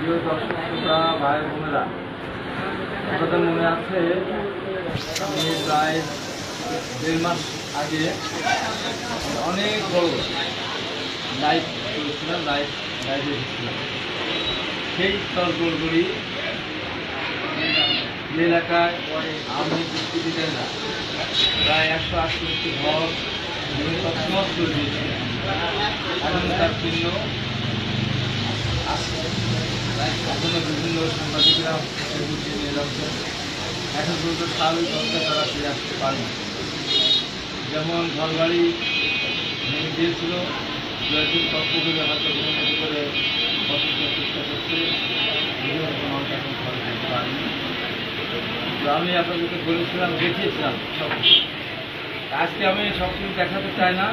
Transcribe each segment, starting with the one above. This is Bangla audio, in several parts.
প্রিয় দর্শক শ্রোতা ভাই বোনেরা, আপনাদের মনে আছে আমি প্রায় 1.5 মাস আগে অনেক বড় লাইভ করেছিলাম, লাইভে এসেছিলাম। সেই স্থলগুলি যে এলাকায় আমি দুষ্কৃতিকারীরা প্রায় 168টি ঘর তছনছ করে দিয়েছিলেন, এখন তার জন্য এখনো বিভিন্ন সাংবাদিকরা বুঝিয়ে নিয়ে যাচ্ছেন। এখন পর্যন্ত স্বাভাবিক অবস্থায় তারা ফিরে আসতে পারেনি। যেমন ঘরবাড়ি ভেঙে দিয়েছিল, দু-একদিন কষ্ট করে হয়তো কোনো করে বসতে চেষ্টা করছে, মানুষ এখন ঘর যেতে পারেনি। তো আমি আপনাদেরকে বলেছিলাম, দেখিয়েছিলাম সব। আজকে আমি সব কিছু দেখাতে চাই না,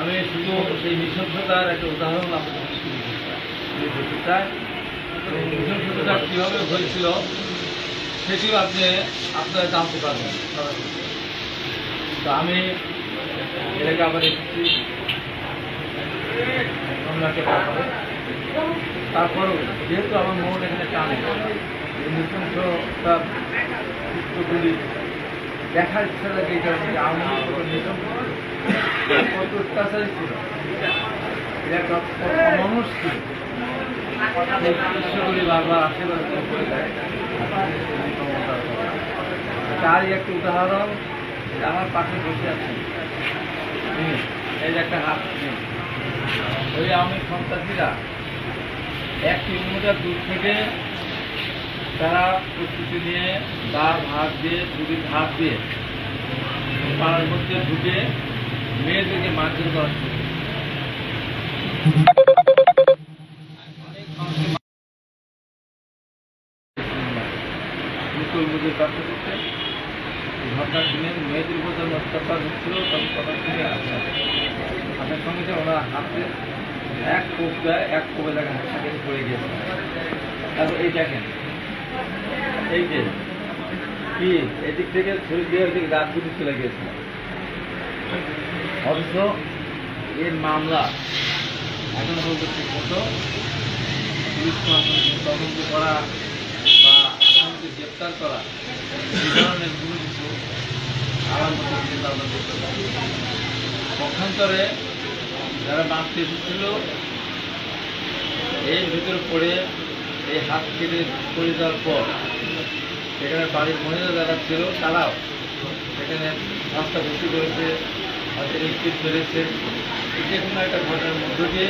আমি শুধু সেই নৃশংসতার একটা উদাহরণ আপনাদের দেখতে চাই। নৃশংসতা কীভাবে হয়েছিল সেটিও আপনারা জানতে পারবেন। তো আমি এলাকা আবার এসেছি কমলাকে ব্যাপারে। তারপরেও যেহেতু আমার মন এখানে টানে, এই নৃশংসতা চিত্রগুলি দেখার ইচ্ছা লাগে, এই কারণে আমার কত অত্যাচারী ছিল, এটা মানুষ ছিল, সেই দৃশ্যগুলি বারবার আশেপাশে করে দেয়। তারই একটা উদাহরণ, আমার পাশে বসে আছে, এই যে একটা হাত নেই, ওই আওয়ামী সন্ত্রাসীরা 1 কিলোমিটার দূর থেকে তারা প্রস্তুতি নিয়ে তার হাত দিয়ে, ছুরির হাত দিয়ে পাড়ার মধ্যে ঢুকে মেয়েদেরকে মারধর করা শুরু। ঘটনার দিনে মেয়েদের উপর যখন অত্যাচার হচ্ছিল তখন কথা শুনে আসার সঙ্গে ওরা হাতে এক কোপ দেয়, এক কোপে দেখা হাতে পড়ে গিয়েছে। তারপর এই দেখেন, এই যে কি এদিক থেকে ছুরি দিয়ে ওইদিকে দাঁত দুটি চলে গিয়েছিল, অথচ এর মামলা এখন পর্যন্ত ঠিক মতো পুলিশ তদন্ত করা বা আসামিকে গ্রেপ্তার করা এই ধরনের কোনো কিছু আমার মতো চিন্তা ভাবনা করতে পারে। পক্ষান্তরে যারা মারতে এসেছিল এর ভিতরে পড়ে এই হাত কেটে পড়ে যাওয়ার পর সেখানে বাড়ির মহিলা যারা ছিল তারাও সেখানে রাস্তা ভর্তি করেছে, হয়তো স্পিড বেড়েছে, যে কোনো একটা ঘটনার মধ্য দিয়ে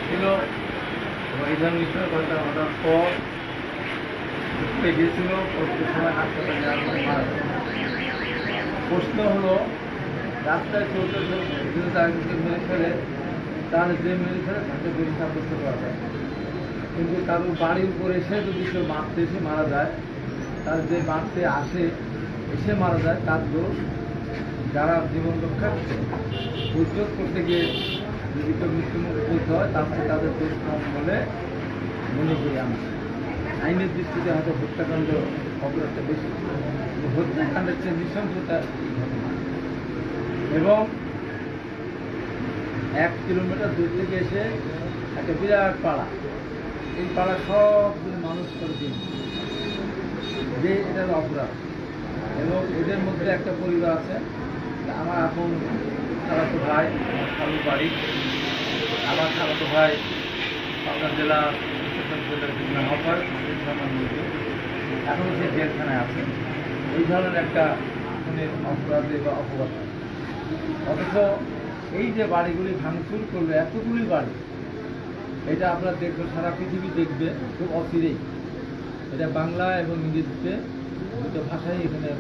ছিল। এই ধরনের ঘটনা ঘটার পর ঘুরতে গিয়েছিল, পরবর্তী সময় হাসপাতালে যাওয়ার পরে মারা যায়। প্রশ্ন হলো, রাস্তায় চলতে চলতে তাকে মেরে ফেলে, তার যে মেরে ফেলে তাকে বেশি সাব্যস্ত করা যায়, কিন্তু কারোর বাড়ির উপর এসে যদি কেউ মারতে এসে মারা যায়, তার যে মারতে আসে এসে মারা যায় তার দোষ। যারা জীবন রক্ষা উদ্যোগ করতে গিয়ে যদি কেউ মৃত্যুমুখ করতে হয় তাদের দোষ কম বলে মনে করি আমি। আইনের দৃষ্টিতে হয়তো হত্যাকাণ্ড অপরাধটা বেশি, হত্যাকাণ্ডের চেয়ে নৃশংসতা ঘটনা। এবং 1 কিলোমিটার দূর থেকে এসে একটা বিরাট পাড়া, এই পাড়া সবগুলো মানুষ করে দিন যে এটার অপরাধ। এবং এদের মধ্যে একটা পরিবার আছে, আমার আপন খালাতো ভাই, আমার খালুর বাড়ি, আমার খালাতো ভাই পাবনা জেলা হপার এখনও সে জেলখানায় আছে। এই ধরনের একটা অপরাধে বা অপরাধ। অথচ এই যে বাড়িগুলি ভাঙচুর করবে, এতগুলি বাড়ি, এটা আপনারা দেখবেন, সারা পৃথিবী দেখবে খুব অচিরেই। এটা বাংলা এবং ইংরেজিতে দুটো ভাষাই এখানে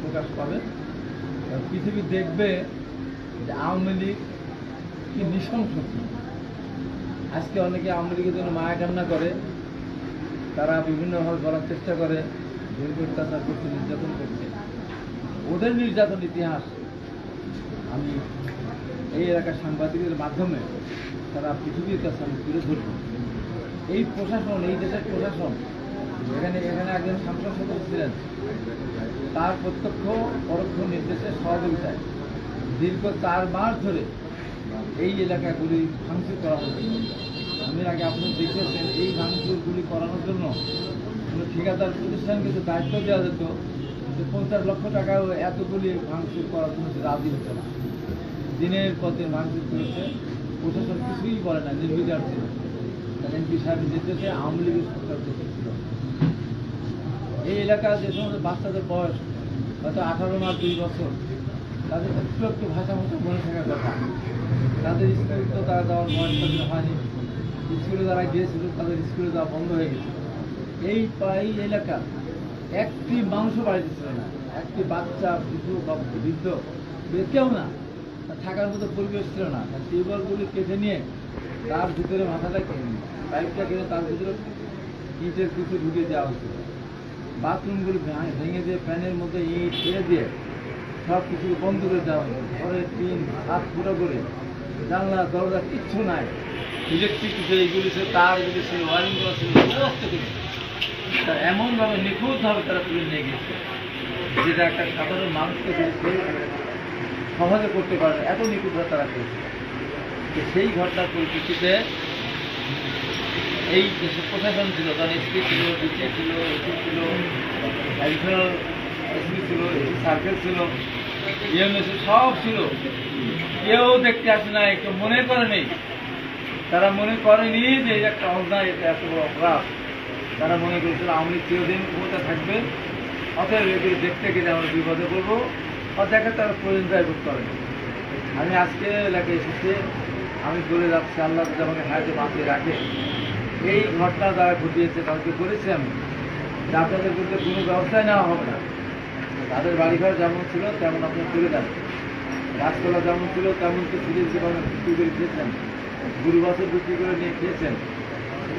প্রকাশ পাবে। পৃথিবী দেখবে যে আওয়ামী লীগ কি নৃশংস। আজকে অনেকে আওয়ামী লীগের জন্য মায়া কান্না করে, তারা বিভিন্নভাবে বলার চেষ্টা করে, দীর্ঘ অত্যাচার করছে, নির্যাতন করছে। ওদের নির্যাতন ইতিহাস আমি এই এলাকার সাংবাদিকদের মাধ্যমে তারা পৃথিবীর কাছে আমি তুলে ধরব। এই প্রশাসন, এই দেশের প্রশাসন, এখানে একজন সংসদ সদস্য ছিলেন, তার প্রত্যক্ষ পরোক্ষ নির্দেশের সহযোগিতায় দীর্ঘ 4 মাস ধরে এই এলাকাগুলি ভাঙচুর করা হচ্ছে। আমি আগে আপনারা দেখেছেন এই ভাঙচুরগুলি করানোর জন্য কোনো ঠিকাদার প্রতিষ্ঠানকে যে দায়িত্ব দেওয়া যেত যে 50 লক্ষ টাকাও এতগুলি ভাঙচুর করার জন্য সে রাজি হচ্ছে না। দিনের পর দিন ভাঙচুর করেছে, প্রশাসন কিছুই বলে না, নির্বিচার ছিল। এমপি সাহেব যেতেছে, আওয়ামী লীগের সরকার যেতেছিল। এই এলাকার যে সমস্ত বাচ্চাদের বয়স হয়তো 18 মাস 2 বছর, তাদের একটু একটু ভাষা মতো মনে থাকার কথা। তাদের স্কুল তো তারা যাওয়ার বয়স তাদের হয়নি, স্কুলে যারা গিয়েছিল তাদের স্কুলে যাওয়া বন্ধ হয়ে গেছে। এই এলাকা একটি মানুষও বাড়িতে ছিল না, একটি বাচ্চা শিশু বা বৃদ্ধ কেউ না, থাকার মতো পরিবেশ ছিল না। টিউবওয়েলগুলি কেটে নিয়ে তার ভিতরে মাথাটা পাইপটা কেটে তার ভিতরে ইটের কিছু ঢুকিয়ে দেওয়া হয়েছিল। বাথরুমগুলি ভেঙে দিয়ে ফ্যানের মধ্যে ইট ছেড়ে দিয়ে সব কিছু বন্ধ করে দেওয়া হয়েছে। ঘরের 3 হাত ফুটো করে, জানলা দরজা কিচ্ছু নাই, ইলেকট্রিক যে এইগুলি ছিল তারগুলি ছিল, ওয়ারিংগুলো ছিল, সমস্ত কিছু এমনভাবে নিখুঁতভাবে তারা তুলে নিয়ে গেছে, যেটা একটা সাধারণ মানুষকে সহজে করতে পারে, এত নিখুঁতভাবে তারা করেছে। সেই ঘটনার পরিপ্রেক্ষিতে এই যেসব প্রশাসন ছিল, তার এসপি ছিল, ডিসি ছিল, এসি ছিল, অ্যাডিশনাল এসপি ছিল, সার্কেল ছিল, ইএমএস সব ছিল, কেউ দেখতে আসে না, কেউ মনে করে নেই। তারা মনে করেনি যে এই একটা অন্যায়, এটা এত বড় অপরাধ। তারা মনে করেছিল আওয়ামী লীগ চিরদিন ক্ষমতা থাকবে, অতএব এগুলো দেখতে গেলে আমরা বিপদে পড়বো, আর দেখে তারা প্রয়োজনটাই বোধ করে। আমি আজকে এলাকায় এসেছি, আমি বলে যাচ্ছি আল্লাহ যদি আমাকে হায়াতে বাঁচিয়ে রাখে, এই ঘটনা যারা ঘটিয়েছে তাদেরকে বলেছি আমি যে আপনাদের বিরুদ্ধে কোনো ব্যবস্থাই নেওয়া হবে না। তাদের বাড়িঘর যেমন ছিল তেমন আপনি তুলে দেন, গাছপালা যেমন ছিল তেমন তো ফ্রিজ জীবনে বিক্রি করে খেয়েছেন, 2 বছর বিক্রি করে নিয়ে খেয়েছেন,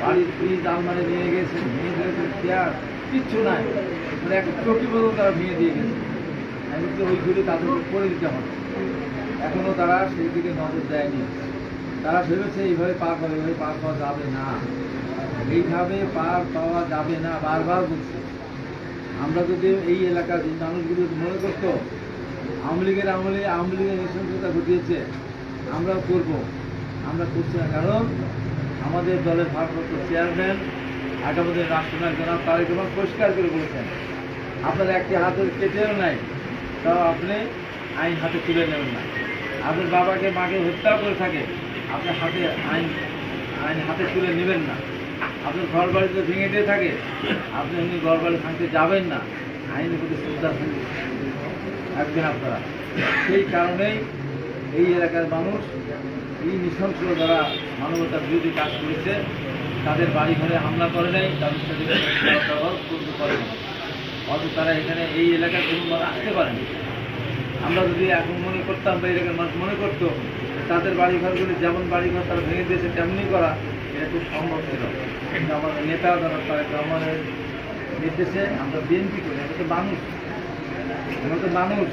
বাড়ির ফ্রিজ আলমারি নিয়ে গেছেন, ভেঙে দিয়েছেন, চেয়ার কিচ্ছু নাই, মানে একটা চৌকি পর্যন্ত তারা ভেঙে দিয়ে গেছে। আমি তো ওইগুলি তাদেরকে করে দিতে হবে। এখনও তারা সেই দিকে নজর দেয়নি। তারা ভেবেছে এইভাবে পার পাবে, এইভাবে পার পাওয়া যাবে না, এইভাবে পার পাওয়া যাবে না, বারবার বলছে। আমরা যদি এই এলাকার মানুষগুলো মনে করতো আওয়ামী লীগের আমলে আওয়ামী লীগের নৃশংসতা ঘটিয়েছে, আমরাও করবো, আমরা করছি না। কারণ আমাদের দলের ভারপ্রাপ্ত চেয়ারম্যান আগামী রাষ্ট্রনায়ক জনাব তারেক রহমান পরিষ্কার করে বলেছেন, আপনার একটি হাতের কেটেও নাই, তাও আপনি আইন হাতে তুলে নেবেন না। আপনার বাবাকে মাকে হত্যা করে থাকে, আপনার হাতে আইন হাতে তুলে নেবেন না। আপনার ঘর বাড়িতে ভেঙে দিয়ে থাকে, আপনি এমনি ঘর বাড়ি ভাঙতে যাবেন না, আইনের প্রতি শ্রদ্ধা রাখবেন আপনারা। সেই কারণেই এই এলাকার মানুষ এই নৃশংস যারা মানবতার বিরোধী কাজ করেছে তাদের বাড়ি ঘরে হামলা করে নাই, তাদের সাথে ব্যবহার করে না, অথচ তারা এখানে এই এলাকার কোনো আসতে পারেনি। আমরা যদি এখন মনে করতাম বা এলাকার মানুষ মনে করতো তাদের বাড়িঘরগুলি যেমন বাড়িঘর তারা ভেঙে দিয়েছে তেমনি করা, এটা খুব সম্ভব ছিল। কিন্তু আমাদের নেতা যারা তারেক রহমানের নির্দেশে আমরা বিএনপি করি, এটা তো মানুষ, আমরা তো মানুষ,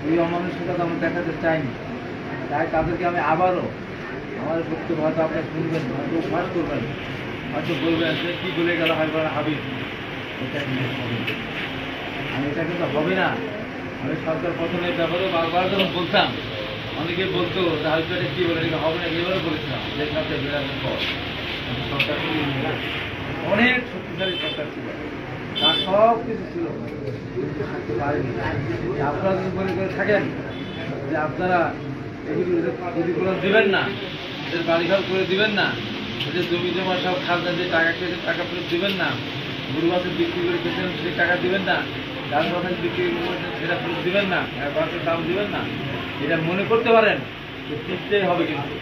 এই অমানুষতা আমরা দেখাতে চাইনি। তাই তাদেরকে আমি আবারও আমাদের বক্তব্য হয়তো আপনারা শুনবেন, হয়তো উপহাস করবেন, হয়তো বলবেন যে কী বলে গেল হয় হাবিব, এটা কিন্তু হবে, আমি এটা কিন্তু হবে না। আমি সরকার প্রথমে ব্যাপারেও বারবার যখন বলতাম, অনেকে বলতো যে হাবিব এটা কী বলে, এটা হবে না, এবারও বলেছিলাম যে সরকার বিরাটের পর সরকার অনেক শক্তিশালী সরকার ছিল, তার সব কিছু ছিল, কিন্তু থাকতে পারেনি। আপনারা যদি মনে করে থাকেন যে আপনারা এগুলি ক্ষতিপূরণ দেবেন না, এদের বাড়িঘর করে দিবেন না, এদের জমি জমা সব খাজনা দিয়ে টাকা খেয়ে টাকা ফেরত দিবেন না, গরু বাছুর বিক্রি করে খেয়েছেন সেই টাকা দিবেন না, গাছ বাছার বিক্রি করেছেন সেটা ফেরত দিবেন না, গাছের দাম দিবেন না, এটা মনে করতে পারেন যে ফিরতেই হবে। কিন্তু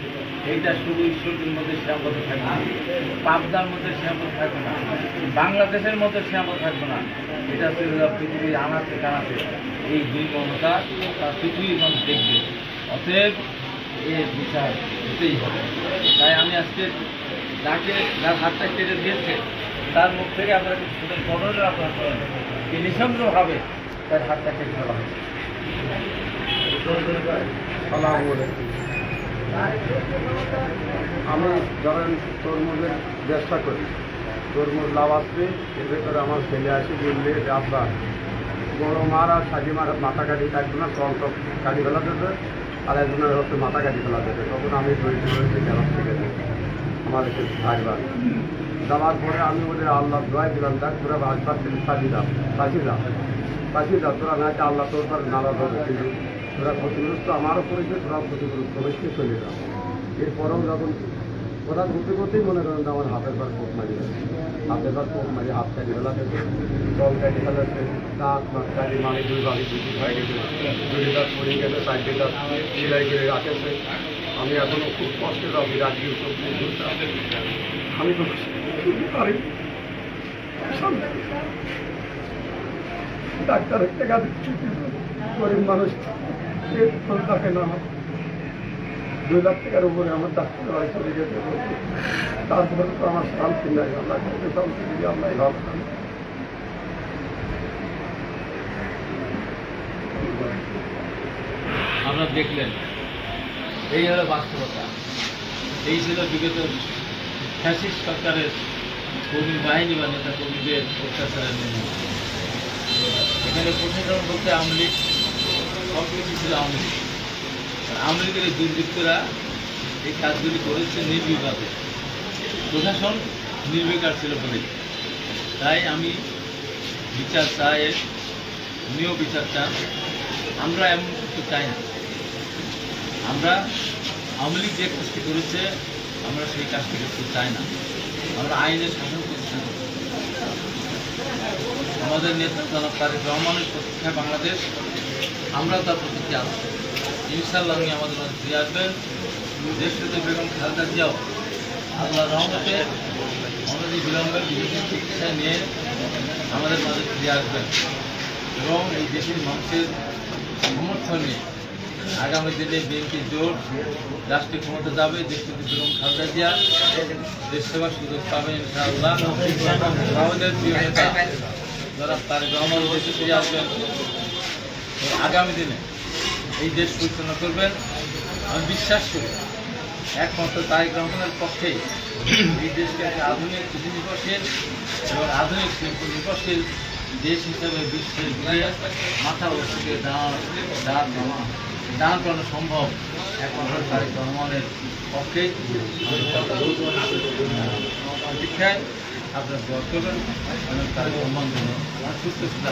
এইটা শুধু ঈশ্বরের মধ্যে সীমাবদ্ধ থাকবে না, পাবনার মধ্যে সীমাবদ্ধ থাকবে না, বাংলাদেশের মধ্যে সীমাবদ্ধ থাকবে না, এটা পৃথিবীর আনাচে কানাচে এই দুই মমতা তার পৃথিবীর মানুষ দেখবে। অতএব এর বিচার হতেই হবে। তাই আমি আজকে যাকে যার হাতটা কেটে দিয়েছে তার মুখ থেকে আপনারা কিছু শুধু ঘটনা আপনারা করেন যে নৃশংসভাবে তার হাতটা কেটে ফেলা হয়েছে। আমি ধরেন তরমুজের ব্যবসা করি, তরমুজ লাভ আসবে, এর ভেতরে আমার ছেলে আসে বললে যে আব্বা বড় মার আর সাজি মার মাথা কাটি থাকবে না, টল টপ কাটি ফেলা দেবে, আর একজনের হচ্ছে মাথা কাটি ফেলা দেবে। তখন আমি দড়িতে দড়িতে গ্যালাপ থেকে দিই, আমার এসে ভাইবার যাওয়ার পরে আমি ওদের আল্লাহ দোয়াই দিলাম, দেখ তোরা ভাজবার থেকে ফাঁসি দাও তোরা না আল্লাহ তোর পর নারাজ হবে, কিন্তু তোরা ক্ষতিগ্রস্ত আমারও করেছে, তোরা ক্ষতিগ্রস্ত হয়েছে, চলে যাও। এরপরেও যখন ওরা ঘুরতে করতেই মনে করেন যে আমার হাতের বার কোপ মারি হাত কাটি ফেলা থেকে জল কাটি ফেলাচ্ছে, দাঁত মাছ কাটি মানে দুই বাড়ি দুটি হয়ে গেছে, দুটি দাঁত পড়ে গেছে, চারটি দাঁত সিলাই করে রাখেছে। আমি এখনো খুব কষ্টে যাবি রাখি, আমি তো পারি ডাক্তারের টাকা দিচ্ছি, গরিব মানুষ থাকে না, 2 লাখ টাকার উপরে আমার ডাক্তার বাড়ি চলে গেছে। তারপরে তো আমার শান্তি নাই, আল্লাহ শান্তি দিয়ে আল্লাহ ভালো। আপনারা দেখলেন, এই হলো বাস্তবতা। এই ছিল বিগত ফ্যাসিস্ট সরকারের কর্মী বাহিনী বা নেতা কর্মীদের অত্যাচারের নিয়ম। এখানে প্রশাসন বলতে আওয়ামী লীগ, সব কিছু ছিল আওয়ামী লীগ। আওয়ামী লীগের এই দুর্বৃত্তরা এই কাজগুলি করেছে নির্বিবাদে, প্রশাসন নির্বিকার ছিল বলে। তাই আমি বিচার চাই, উনিও বিচার চান। আমরা এমন কিছু চাই না। আমরা আওয়ামী লীগ যে কাজটি করেছে, আমরা সেই কাজটি করতে চাই না। আমরা আইনের শাসন প্রতিষ্ঠা করতে চাই। আমাদের নেতা জনাব তারেক রহমানের প্রতীক্ষায় বাংলাদেশ, আমরাও তার প্রতীক্ষায় আছি। ইনশাআল্লাহ উনি আমাদের মাঝে ফিরে আসবেন। দেশনেত্রী বেগম খালেদা জিয়াও আল্লাহ রহমতে অনতি বিলম্বে বিভিন্ন চিকিৎসা নিয়ে আমাদের মাঝে ফিরে আসবেন এবং এই দেশের মানুষের সমর্থনে আগামী দিনে বিএনপি জোট রাষ্ট্রীয় ক্ষমতা যাবে। দেশনেত্রী বেগম খালেদা জিয়া দেশ সেবার সুযোগ পাবেন ইনশাআল্লাহ। আমাদের প্রিয় নেতা জনাব তারেক রহমান দেশে ফিরে আসবেন। আগামী দিনে এই দেশ পরিচালনা করবেন। আমি বিশ্বাস করি একমাত্র তারেক রহমানের পক্ষেই এই দেশকে একটা আধুনিক কৃষি নির্ভরশীল এবং আধুনিক শিল্প নির্ভরশীল দেশ হিসেবে বিশ্বের মাথা থেকে দাঁড় করানো সম্ভব একমাত্র তারেক রহমানের পক্ষেই। প্রতীক্ষায় আপনারা দোয়া করবেন এবং তারেক রহমান যেন সুস্থ ছিল।